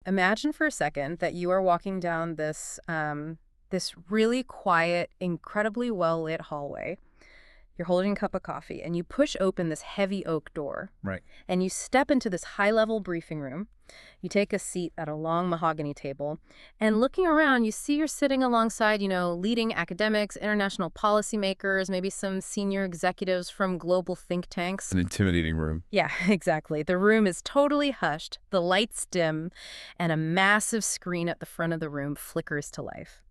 Imagine for a second that you are walking down this really quiet, incredibly well-lit hallway. You're holding a cup of coffee, and you push open this heavy oak door, Right. and you step into this high-level briefing room. You take a seat at a long mahogany table, and looking around, you see you're sitting alongside, leading academics, international policymakers, maybe some senior executives from global think tanks. An intimidating room. Yeah, exactly. The room is totally hushed, the lights dim, and a massive screen at the front of the room flickers to life.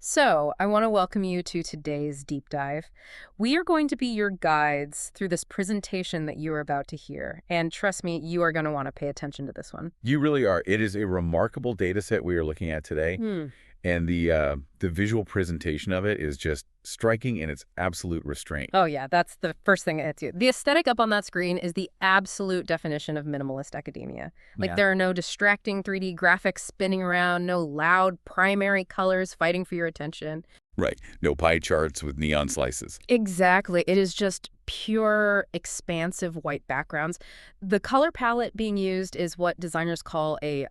So, I want to welcome you to today's deep dive. We are going to be your guides through this presentation that you are about to hear. And trust me, you are going to want to pay attention to this one. You really are. It is a remarkable data set we are looking at today, Hmm. and the visual presentation of it is just striking in its absolute restraint. Oh, yeah, that's the first thing that hits you. The aesthetic up on that screen is the absolute definition of minimalist academia. Like, Yeah. there are no distracting 3D graphics spinning around, no loud primary colors fighting for your attention. Right. No pie charts with neon slices. Exactly. It is just pure, expansive white backgrounds. The color palette being used is what designers call a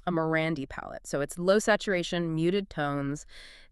Morandi palette. So it's low saturation, muted tones,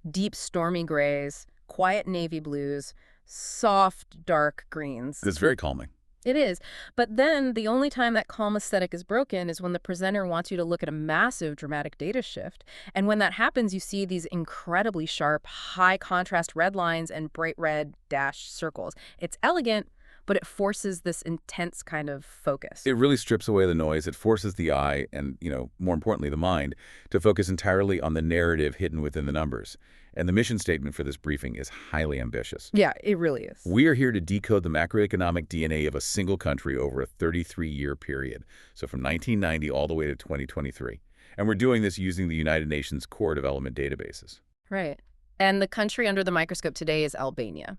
deep stormy grays, quiet navy blues, soft dark greens. It's very calming. It is. But then the only time that calm aesthetic is broken is when the presenter wants you to look at a massive dramatic data shift. And when that happens, you see these incredibly sharp, high contrast red lines and bright red dashed circles. It's elegant, but it forces this intense kind of focus. It really strips away the noise. It forces the eye and, more importantly, the mind to focus entirely on the narrative hidden within the numbers. And the mission statement for this briefing is highly ambitious. Yeah, it really is. We are here to decode the macroeconomic DNA of a single country over a 33-year period, so from 1990 all the way to 2023. And we're doing this using the United Nations core development databases. Right. And the country under the microscope today is Albania,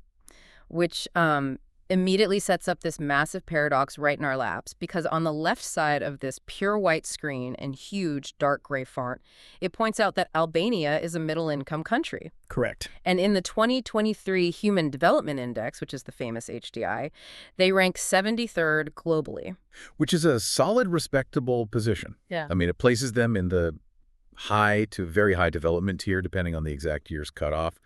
which immediately sets up this massive paradox right in our laps, because on the left side of this pure white screen in huge dark gray font, it points out that Albania is a middle-income country. Correct. And in the 2023 Human Development Index, which is the famous HDI, they rank 73rd globally. Which is a solid, respectable position. Yeah. I mean, it places them in the high to very high development tier, depending on the exact year's cutoff.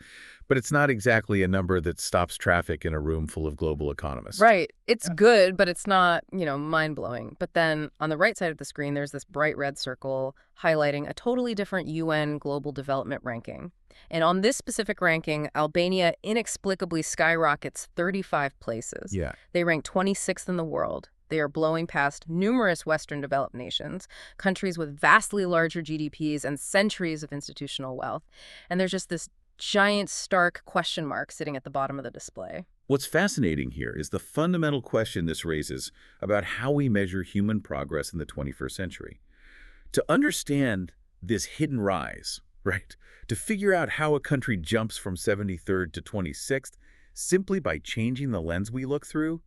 But it's not exactly a number that stops traffic in a room full of global economists. Right. It's good, but it's not, mind-blowing. But then on the right side of the screen, there's this bright red circle highlighting a totally different UN Global Development ranking. And on this specific ranking, Albania inexplicably skyrockets 35 places. Yeah. They rank 26th in the world. They are blowing past numerous Western developed nations, countries with vastly larger GDPs and centuries of institutional wealth. And there's just this giant, stark question mark sitting at the bottom of the display. What's fascinating here is the fundamental question this raises about how we measure human progress in the 21st century. To understand this hidden rise, right, to figure out how a country jumps from 73rd to 26th simply by changing the lens we look through,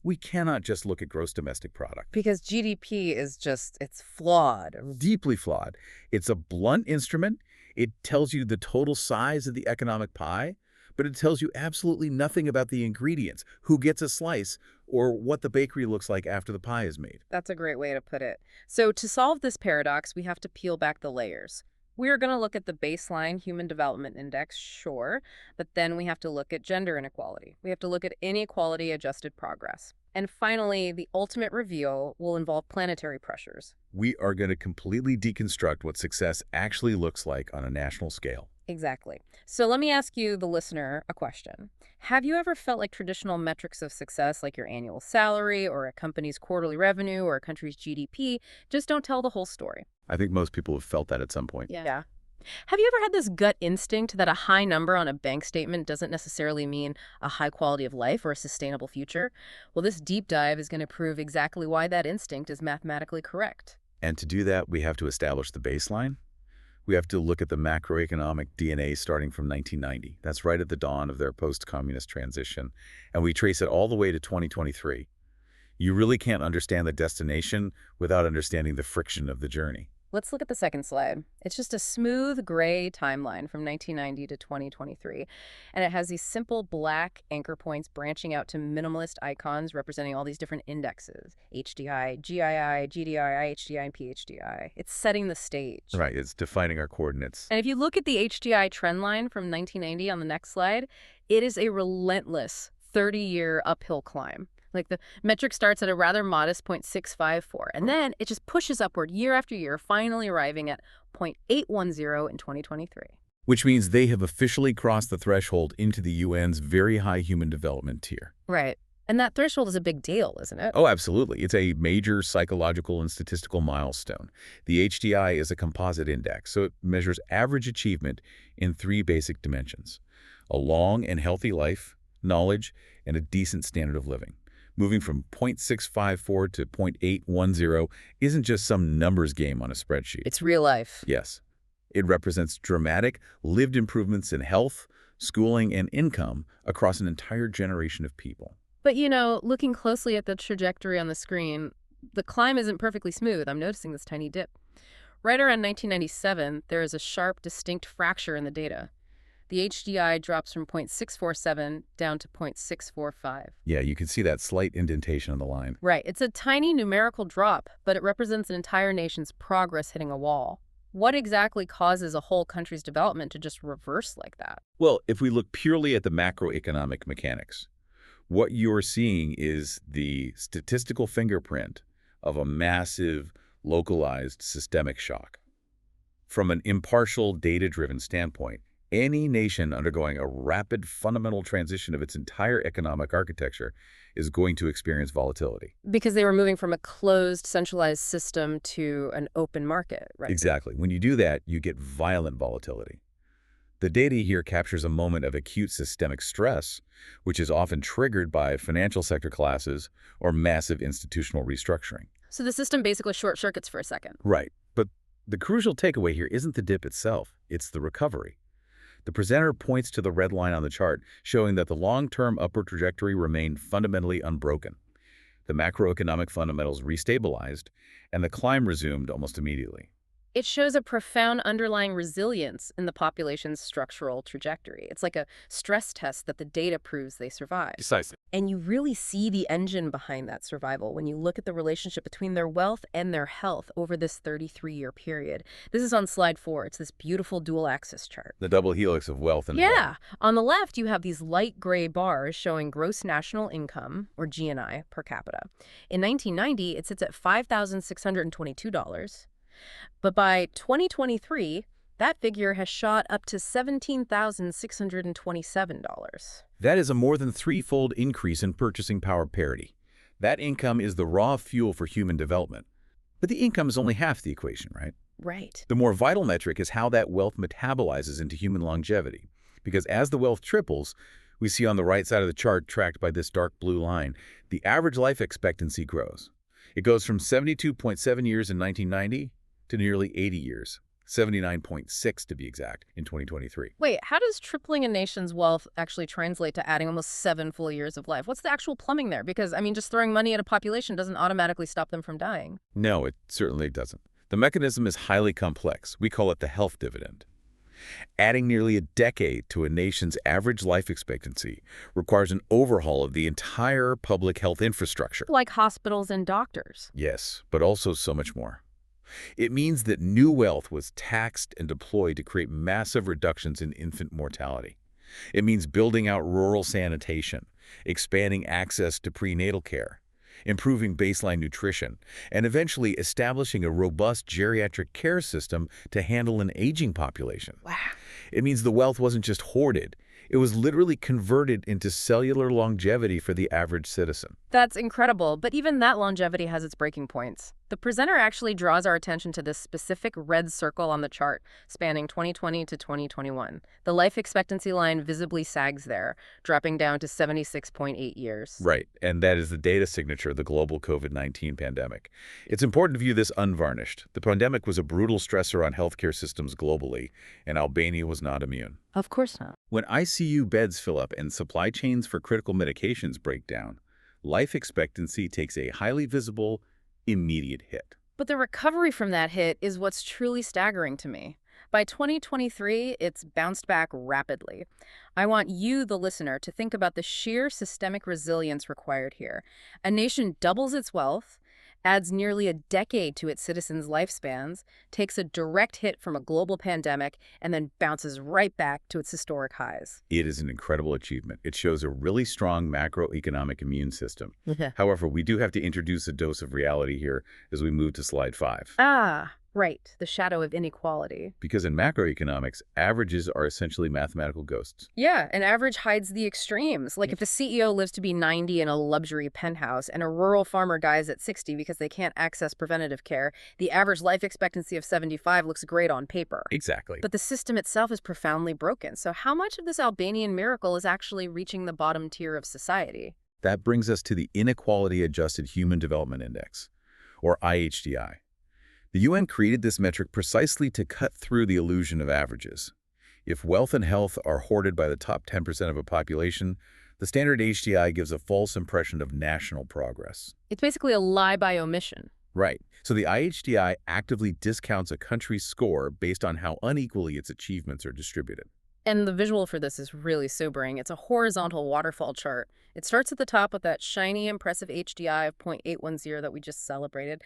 we cannot just look at gross domestic product. Because GDP is it's flawed. Deeply flawed. It's a blunt instrument. It tells you the total size of the economic pie, but it tells you absolutely nothing about the ingredients, who gets a slice, or what the bakery looks like after the pie is made. That's a great way to put it. So to solve this paradox, we have to peel back the layers. We're going to look at the baseline Human Development Index, sure, but then we have to look at gender inequality. We have to look at inequality-adjusted progress. And finally, the ultimate reveal will involve planetary pressures. We are going to completely deconstruct what success actually looks like on a national scale. Exactly. So let me ask you, the listener, a question. Have you ever felt like traditional metrics of success, like your annual salary or a company's quarterly revenue or a country's GDP, just don't tell the whole story? I think most people have felt that at some point. Yeah. Have you ever had this gut instinct that a high number on a bank statement doesn't necessarily mean a high quality of life or a sustainable future? Well, this deep dive is going to prove exactly why that instinct is mathematically correct. And to do that, we have to establish the baseline. We have to look at the macroeconomic DNA starting from 1990. That's right at the dawn of their post-communist transition. And we trace it all the way to 2023. You really can't understand the destination without understanding the friction of the journey. Let's look at the second slide. It's just a smooth gray timeline from 1990 to 2023, and it has these simple black anchor points branching out to minimalist icons representing all these different indexes: HDI, GII, GDI, IHDI, and PHDI. It's setting the stage. Right, it's defining our coordinates. And if you look at the HDI trend line from 1990 on the next slide, it is a relentless 30-year uphill climb. Like the metric starts at a rather modest 0.654, and then it just pushes upward year after year, finally arriving at 0.810 in 2023. Which means they have officially crossed the threshold into the UN's very high human development tier. Right. And that threshold is a big deal, isn't it? Oh, absolutely. It's a major psychological and statistical milestone. The HDI is a composite index, so it measures average achievement in 3 basic dimensions: a long and healthy life, knowledge, and a decent standard of living. Moving from 0.654 to 0.810 isn't just some numbers game on a spreadsheet. It's real life. Yes. It represents dramatic, lived improvements in health, schooling, and income across an entire generation of people. But, looking closely at the trajectory on the screen, the climb isn't perfectly smooth. I'm noticing this tiny dip. Right around 1997, there is a sharp, distinct fracture in the data. The HDI drops from 0.647 down to 0.645. Yeah, you can see that slight indentation on the line. Right. It's a tiny numerical drop, but it represents an entire nation's progress hitting a wall. What exactly causes a whole country's development to just reverse like that? Well, if we look purely at the macroeconomic mechanics, what you're seeing is the statistical fingerprint of a massive, localized systemic shock. From an impartial, data-driven standpoint, any nation undergoing a rapid fundamental transition of its entire economic architecture is going to experience volatility. Because they were moving from a closed, centralized system to an open market, right? Exactly. When you do that, you get violent volatility. The data here captures a moment of acute systemic stress, which is often triggered by financial sector collapses or massive institutional restructuring. So the system basically short circuits for a second. Right. But the crucial takeaway here isn't the dip itself, it's the recovery. The presenter points to the red line on the chart, showing that the long-term upward trajectory remained fundamentally unbroken. The macroeconomic fundamentals restabilized, and the climb resumed almost immediately. It shows a profound underlying resilience in the population's structural trajectory. It's like a stress test that the data proves they survived. Precisely. And you really see the engine behind that survival when you look at the relationship between their wealth and their health over this 33-year period. This is on slide 4. It's this beautiful dual-axis chart. The double helix of wealth and Yeah. health. On the left, you have these light gray bars showing gross national income, or GNI, per capita. In 1990, it sits at $5,622. But by 2023, that figure has shot up to $17,627. That is a more than threefold increase in purchasing power parity. That income is the raw fuel for human development. But the income is only half the equation, right? Right. The more vital metric is how that wealth metabolizes into human longevity. Because as the wealth triples, we see on the right side of the chart tracked by this dark blue line, the average life expectancy grows. It goes from 72.7 years in 1990 to nearly 80 years, 79.6 to be exact, in 2023. Wait, how does tripling a nation's wealth actually translate to adding almost 7 full years of life? What's the actual plumbing there? Because, just throwing money at a population doesn't automatically stop them from dying. No, it certainly doesn't. The mechanism is highly complex. We call it the health dividend. Adding nearly a decade to a nation's average life expectancy requires an overhaul of the entire public health infrastructure. Like hospitals and doctors. Yes, but also so much more. It means that new wealth was taxed and deployed to create massive reductions in infant mortality. It means building out rural sanitation, expanding access to prenatal care, improving baseline nutrition, and eventually establishing a robust geriatric care system to handle an aging population. Wow. It means the wealth wasn't just hoarded. It was literally converted into cellular longevity for the average citizen. That's incredible, but even that longevity has its breaking points. The presenter actually draws our attention to this specific red circle on the chart, spanning 2020 to 2021. The life expectancy line visibly sags there, dropping down to 76.8 years. Right, and that is the data signature of the global COVID-19 pandemic. It's important to view this unvarnished. The pandemic was a brutal stressor on healthcare systems globally, and Albania was not immune. Of course not. When ICU beds fill up and supply chains for critical medications break down, life expectancy takes a highly visible, immediate hit. But the recovery from that hit is what's truly staggering to me. By 2023, it's bounced back rapidly. I want you, the listener, to think about the sheer systemic resilience required here. A nation doubles its wealth, adds nearly a decade to its citizens' lifespans, takes a direct hit from a global pandemic, and then bounces right back to its historic highs. It is an incredible achievement. It shows a really strong macroeconomic immune system. However, we do have to introduce a dose of reality here as we move to slide 5. Ah, right, the shadow of inequality. Because in macroeconomics, averages are essentially mathematical ghosts. Yeah, an average hides the extremes. Like if the CEO lives to be 90 in a luxury penthouse and a rural farmer dies at 60 because they can't access preventative care, the average life expectancy of 75 looks great on paper. Exactly. But the system itself is profoundly broken. So how much of this Albanian miracle is actually reaching the bottom tier of society? That brings us to the Inequality-Adjusted Human Development Index, or IHDI. The UN created this metric precisely to cut through the illusion of averages. If wealth and health are hoarded by the top 10% of a population, the standard HDI gives a false impression of national progress. It's basically a lie by omission. Right. So the IHDI actively discounts a country's score based on how unequally its achievements are distributed. And the visual for this is really sobering. It's a horizontal waterfall chart. It starts at the top with that shiny, impressive HDI of 0.810 that we just celebrated.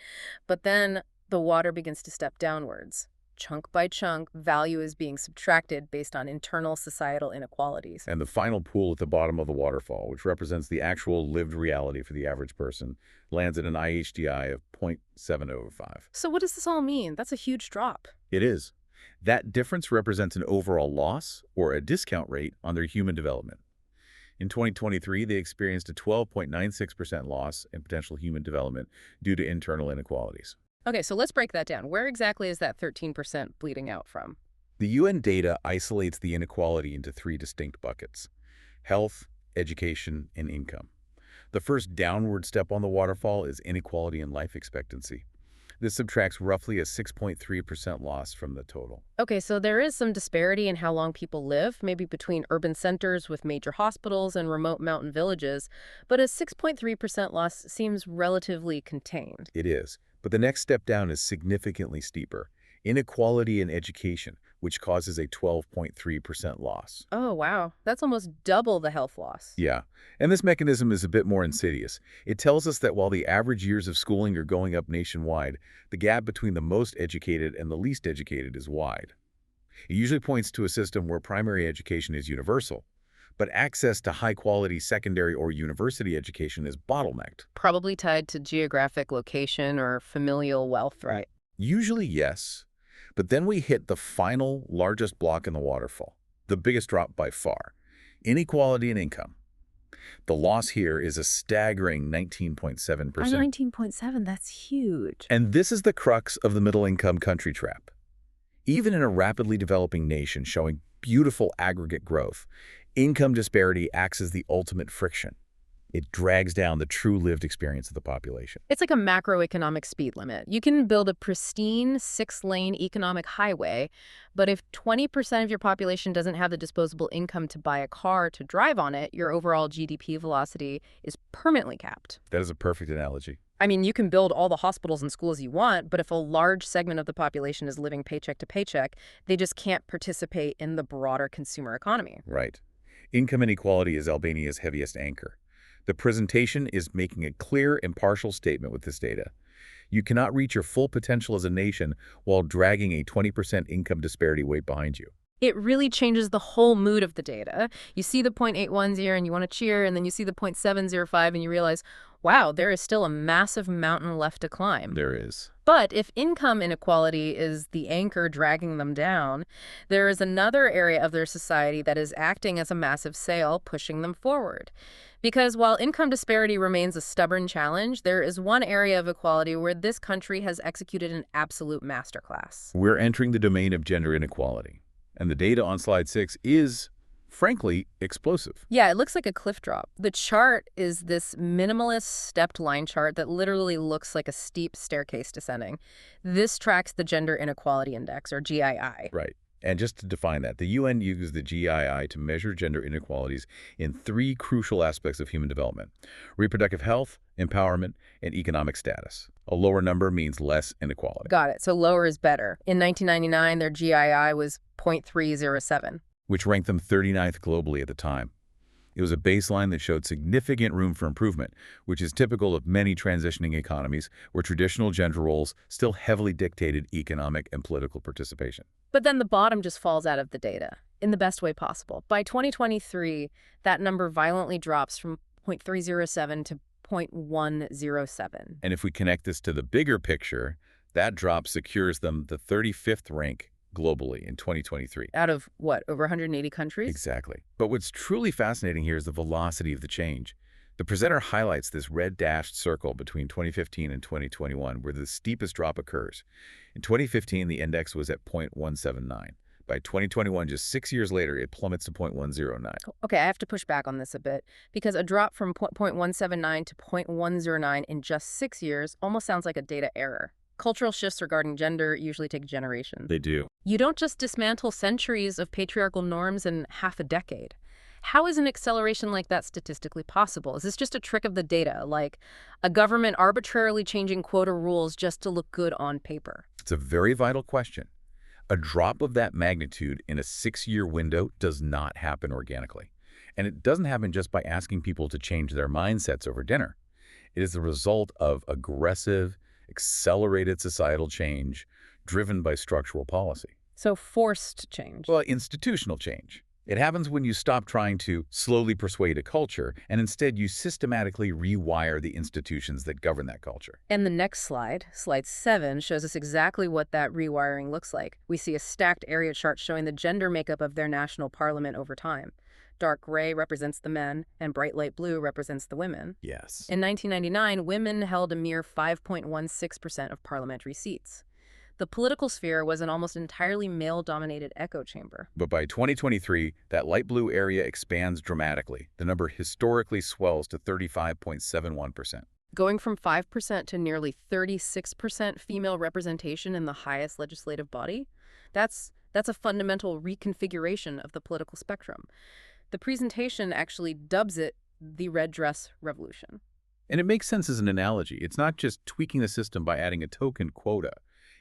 But then the water begins to step downwards. Chunk by chunk, value is being subtracted based on internal societal inequalities. And the final pool at the bottom of the waterfall, which represents the actual lived reality for the average person, lands at an IHDI of 0.705. So what does this all mean? That's a huge drop. It is. That difference represents an overall loss or a discount rate on their human development. In 2023, they experienced a 12.96% loss in potential human development due to internal inequalities. Okay, so let's break that down. Where exactly is that 13% bleeding out from? The UN data isolates the inequality into 3 distinct buckets: health, education, and income. The first downward step on the waterfall is inequality in life expectancy. This subtracts roughly a 6.3% loss from the total. Okay, so there is some disparity in how long people live, maybe between urban centers with major hospitals and remote mountain villages, but a 6.3% loss seems relatively contained. It is. But the next step down is significantly steeper: inequality in education, which causes a 12.3% loss. Oh, wow. That's almost double the health loss. Yeah, and this mechanism is a bit more insidious. It tells us that while the average years of schooling are going up nationwide, the gap between the most educated and the least educated is wide. It usually points to a system where primary education is universal, but access to high-quality secondary or university education is bottlenecked. Probably tied to geographic location or familial wealth, right? Usually, yes. But then we hit the final, largest block in the waterfall, the biggest drop by far: inequality in income. The loss here is a staggering 19.7%. 19.7, that's huge. And this is the crux of the middle-income country trap. Even in a rapidly developing nation showing beautiful aggregate growth, income disparity acts as the ultimate friction. It drags down the true lived experience of the population. It's like a macroeconomic speed limit. You can build a pristine 6-lane economic highway, but if 20% of your population doesn't have the disposable income to buy a car to drive on it, your overall GDP velocity is permanently capped. That is a perfect analogy. I mean, you can build all the hospitals and schools you want, but if a large segment of the population is living paycheck to paycheck, they just can't participate in the broader consumer economy. Right. Income inequality is Albania's heaviest anchor. The presentation is making a clear, impartial statement with this data. You cannot reach your full potential as a nation while dragging a 20% income disparity weight behind you. It really changes the whole mood of the data. You see the 0.810 and you want to cheer, and then you see the 0.705 and you realize, wow, there is still a massive mountain left to climb. There is. But if income inequality is the anchor dragging them down, there is another area of their society that is acting as a massive sail pushing them forward. Because while income disparity remains a stubborn challenge, there is one area of equality where this country has executed an absolute masterclass. We're entering the domain of gender inequality. And the data on slide 6 is, frankly, explosive. Yeah, it looks like a cliff drop. The chart is this minimalist stepped line chart that literally looks like a steep staircase descending. This tracks the Gender Inequality Index, or GII. Right. And just to define that, the UN uses the GII to measure gender inequalities in three crucial aspects of human development: reproductive health, empowerment, and economic status. A lower number means less inequality, Got it. So lower is better. In 1999, their GII was 0.307. which ranked them 39th globally at the time. It was a baseline that showed significant room for improvement, which is typical of many transitioning economies where traditional gender roles still heavily dictated economic and political participation. But then the bottom just falls out of the data in the best way possible. By 2023, that number violently drops from 0.307 to 0.107. And if we connect this to the bigger picture, that drop secures them the 35th rank globally in 2023. Out of, what, over 180 countries? Exactly. But what's truly fascinating here is the velocity of the change. The presenter highlights this red dashed circle between 2015 and 2021 where the steepest drop occurs. In 2015, the index was at 0.179. By 2021, just 6 years later, it plummets to 0.109. Okay, I have to push back on this a bit because a drop from 0.179 to 0.109 in just 6 years almost sounds like a data error. Cultural shifts regarding gender usually take generations. They do. You don't just dismantle centuries of patriarchal norms in half a decade. How is an acceleration like that statistically possible? Is this just a trick of the data, like a government arbitrarily changing quota rules just to look good on paper? It's a very vital question. A drop of that magnitude in a 6-year window does not happen organically. And it doesn't happen just by asking people to change their mindsets over dinner. It is the result of aggressive, accelerated societal change driven by structural policy. So forced change. Well, institutional change. It happens when you stop trying to slowly persuade a culture and instead you systematically rewire the institutions that govern that culture. And the next slide, slide 7, shows us exactly what that rewiring looks like. We see a stacked area chart showing the gender makeup of their national parliament over time. Dark gray represents the men, and bright light blue represents the women. Yes. In 1999, women held a mere 5.16% of parliamentary seats. The political sphere was an almost entirely male-dominated echo chamber. But by 2023, that light blue area expands dramatically. The number historically swells to 35.71%. Going from 5% to nearly 36% female representation in the highest legislative body, that's a fundamental reconfiguration of the political spectrum. The presentation actually dubs it the red dress revolution. And it makes sense as an analogy. It's not just tweaking the system by adding a token quota.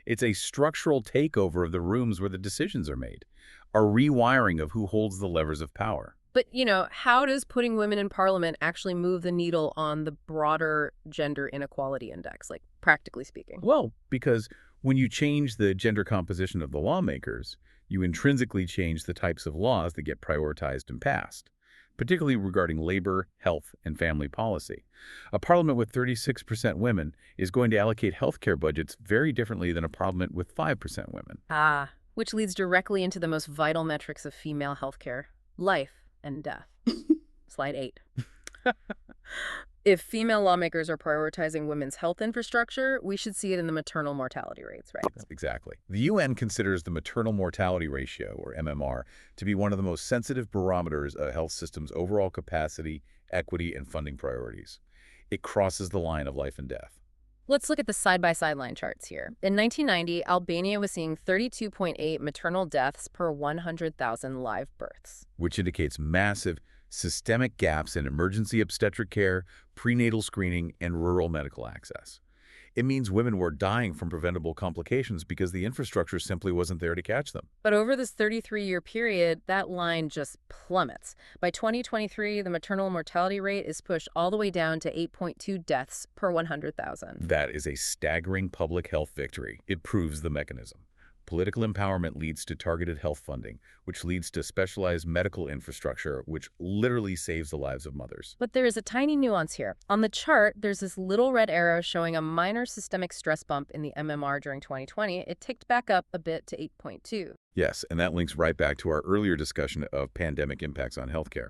It's a structural takeover of the rooms where the decisions are made, a rewiring of who holds the levers of power. But, how does putting women in parliament actually move the needle on the broader gender inequality index, like practically speaking? Well, because when you change the gender composition of the lawmakers, you intrinsically change the types of laws that get prioritized and passed, particularly regarding labor, health, and family policy. A parliament with 36% women is going to allocate healthcare budgets very differently than a parliament with 5% women. Which leads directly into the most vital metrics of female healthcare: life and death. Slide 8. If female lawmakers are prioritizing women's health infrastructure, we should see it in the maternal mortality rates, right? Exactly. The UN considers the maternal mortality ratio, or MMR, to be one of the most sensitive barometers of a health system's overall capacity, equity, and funding priorities. It crosses the line of life and death. Let's look at the side-by-side line charts here. In 1990, Albania was seeing 32.8 maternal deaths per 100,000 live births, which indicates massive systemic gaps in emergency obstetric care, prenatal screening, and rural medical access. It means women were dying from preventable complications because the infrastructure simply wasn't there to catch them. But over this 33-year period, that line just plummets. By 2023, the maternal mortality rate is pushed all the way down to 8.2 deaths per 100,000. That is a staggering public health victory. It proves the mechanism. Political empowerment leads to targeted health funding, which leads to specialized medical infrastructure, which literally saves the lives of mothers. But there is a tiny nuance here. On the chart, there's this little red arrow showing a minor systemic stress bump in the MMR during 2020. It ticked back up a bit to 8.2. Yes, and that links right back to our earlier discussion of pandemic impacts on healthcare.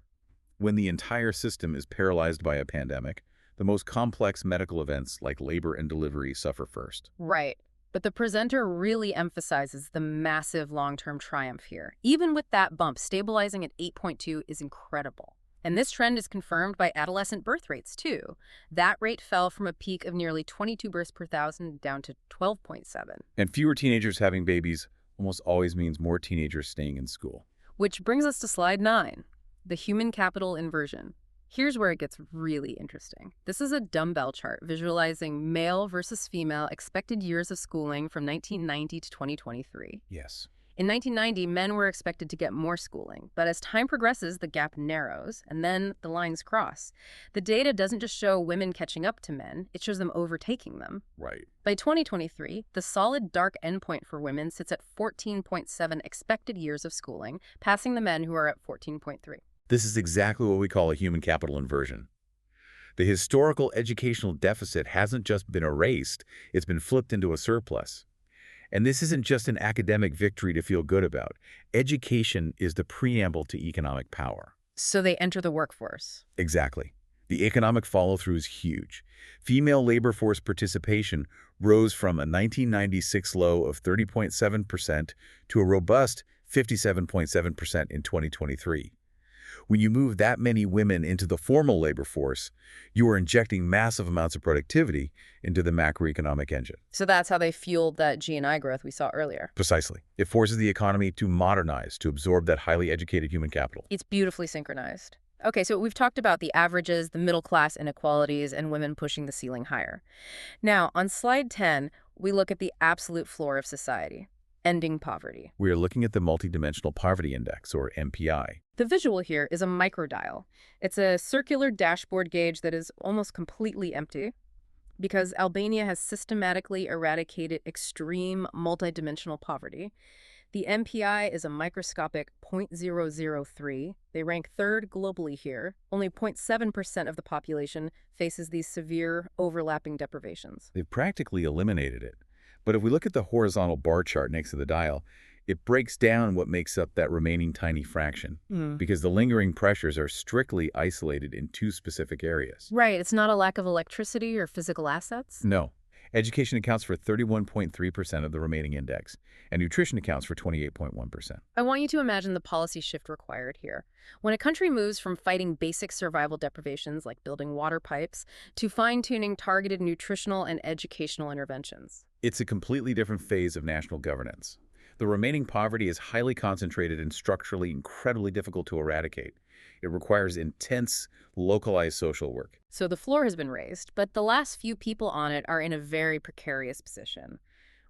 When the entire system is paralyzed by a pandemic, the most complex medical events like labor and delivery suffer first. Right. But the presenter really emphasizes the massive long-term triumph here. Even with that bump, stabilizing at 8.2 is incredible. And this trend is confirmed by adolescent birth rates, too. That rate fell from a peak of nearly 22 births per thousand down to 12.7. And fewer teenagers having babies almost always means more teenagers staying in school. Which brings us to slide 9, the human capital inversion. Here's where it gets really interesting. This is a dumbbell chart visualizing male versus female expected years of schooling from 1990 to 2023. Yes. In 1990, men were expected to get more schooling, but as time progresses, the gap narrows, and then the lines cross. The data doesn't just show women catching up to men, it shows them overtaking them. Right. By 2023, the solid dark endpoint for women sits at 14.7 expected years of schooling, passing the men who are at 14.3. This is exactly what we call a human capital inversion. The historical educational deficit hasn't just been erased, it's been flipped into a surplus. And this isn't just an academic victory to feel good about. Education is the preamble to economic power. So they enter the workforce. Exactly. The economic follow-through is huge. Female labor force participation rose from a 1996 low of 30.7% to a robust 57.7% in 2023. When you move that many women into the formal labor force, you are injecting massive amounts of productivity into the macroeconomic engine. So that's how they fueled that G&I growth we saw earlier. Precisely. It forces the economy to modernize, to absorb that highly educated human capital. It's beautifully synchronized. Okay, so we've talked about the averages, the middle class inequalities, and women pushing the ceiling higher. Now, on slide 10, we look at the absolute floor of society, ending poverty. We are looking at the Multidimensional Poverty Index, or MPI. The visual here is a microdial. It's a circular dashboard gauge that is almost completely empty because Albania has systematically eradicated extreme multidimensional poverty. The MPI is a microscopic 0.003. They rank third globally here. Only 0.7% of the population faces these severe overlapping deprivations. They've practically eliminated it. But if we look at the horizontal bar chart next to the dial, it breaks down what makes up that remaining tiny fraction, because the lingering pressures are strictly isolated in two specific areas. Right, it's not a lack of electricity or physical assets? No. Education accounts for 31.3% of the remaining index, and nutrition accounts for 28.1%. I want you to imagine the policy shift required here. When a country moves from fighting basic survival deprivations like building water pipes to fine-tuning targeted nutritional and educational interventions. It's a completely different phase of national governance. The remaining poverty is highly concentrated and structurally incredibly difficult to eradicate. It requires intense, localized social work. So the floor has been raised, but the last few people on it are in a very precarious position.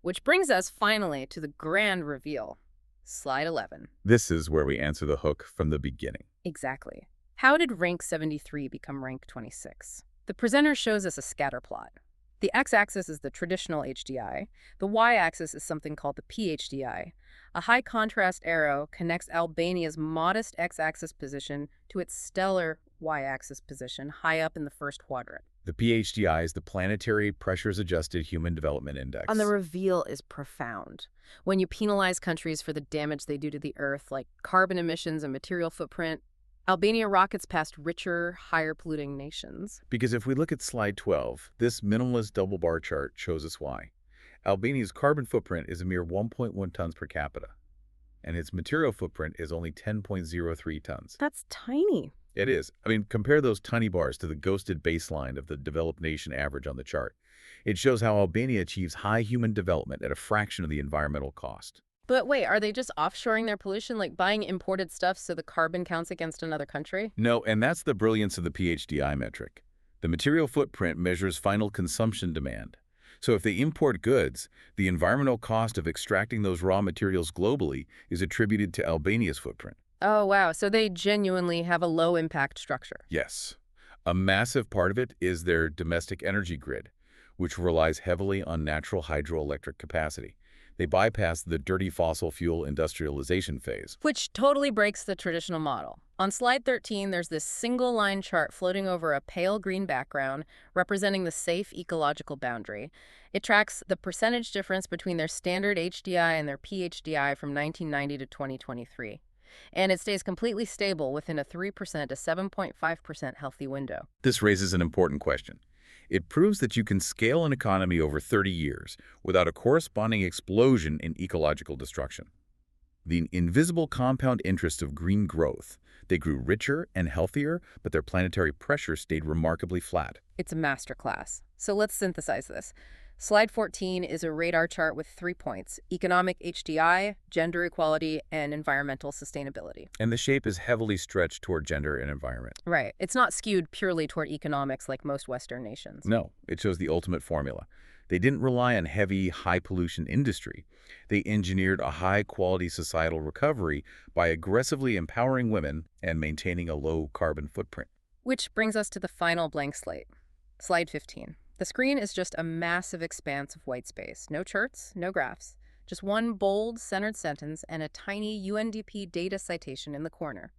Which brings us finally to the grand reveal. Slide 11. This is where we answer the hook from the beginning. Exactly. How did rank 73 become rank 26? The presenter shows us a scatter plot. The x-axis is the traditional HDI. The y-axis is something called the PHDI. A high contrast arrow connects Albania's modest x-axis position to its stellar y-axis position high up in the first quadrant. The PHDI is the Planetary Pressures Adjusted Human Development Index. And the reveal is profound. When you penalize countries for the damage they do to the Earth, like carbon emissions and material footprint, Albania rockets past richer, higher polluting nations. Because if we look at slide 12, this minimalist double bar chart shows us why. Albania's carbon footprint is a mere 1.1 tons per capita, and its material footprint is only 10.03 tons. That's tiny. It is. I mean, compare those tiny bars to the ghosted baseline of the developed nation average on the chart. It shows how Albania achieves high human development at a fraction of the environmental cost. But wait, are they just offshoring their pollution, like buying imported stuff so the carbon counts against another country? No, and that's the brilliance of the PHDI metric. The material footprint measures final consumption demand. So if they import goods, the environmental cost of extracting those raw materials globally is attributed to Albania's footprint. Oh, wow. So they genuinely have a low-impact structure. Yes. A massive part of it is their domestic energy grid, which relies heavily on natural hydroelectric capacity. They bypass the dirty fossil fuel industrialization phase. Which totally breaks the traditional model. On slide 13, there's this single-line chart floating over a pale green background representing the safe ecological boundary. It tracks the percentage difference between their standard HDI and their PHDI from 1990 to 2023. And it stays completely stable within a 3% to 7.5% healthy window. This raises an important question. It proves that you can scale an economy over 30 years without a corresponding explosion in ecological destruction. The invisible compound interest of green growth. They grew richer and healthier, but their planetary pressure stayed remarkably flat. It's a masterclass. So let's synthesize this. Slide 14 is a radar chart with 3 points: economic HDI, gender equality, and environmental sustainability. And the shape is heavily stretched toward gender and environment. Right. It's not skewed purely toward economics like most Western nations. No, it shows the ultimate formula. They didn't rely on heavy, high-pollution industry. They engineered a high-quality societal recovery by aggressively empowering women and maintaining a low-carbon footprint. Which brings us to the final blank slate. Slide 15. The screen is just a massive expanse of white space. No charts, no graphs. Just one bold, centered sentence and a tiny UNDP data citation in the corner.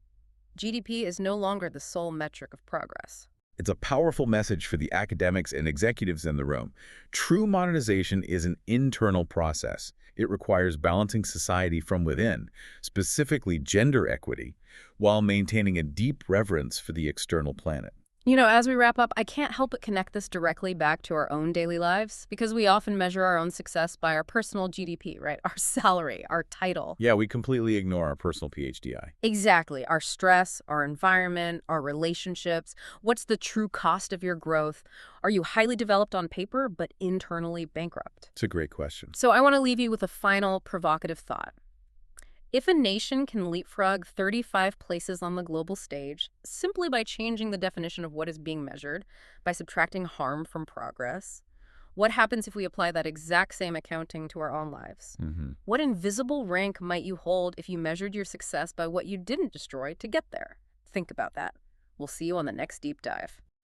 GDP is no longer the sole metric of progress. It's a powerful message for the academics and executives in the room. True modernization is an internal process. It requires balancing society from within, specifically gender equity, while maintaining a deep reverence for the external planet. As we wrap up, I can't help but connect this directly back to our own daily lives because we often measure our own success by our personal GDP, right? Our salary, our title. Yeah, we completely ignore our personal PhDI. Exactly. Our stress, our environment, our relationships. What's the true cost of your growth? Are you highly developed on paper but internally bankrupt? It's a great question. So I want to leave you with a final provocative thought. If a nation can leapfrog 35 places on the global stage simply by changing the definition of what is being measured, by subtracting harm from progress, what happens if we apply that exact same accounting to our own lives? What invisible rank might you hold if you measured your success by what you didn't destroy to get there? Think about that. We'll see you on the next deep dive.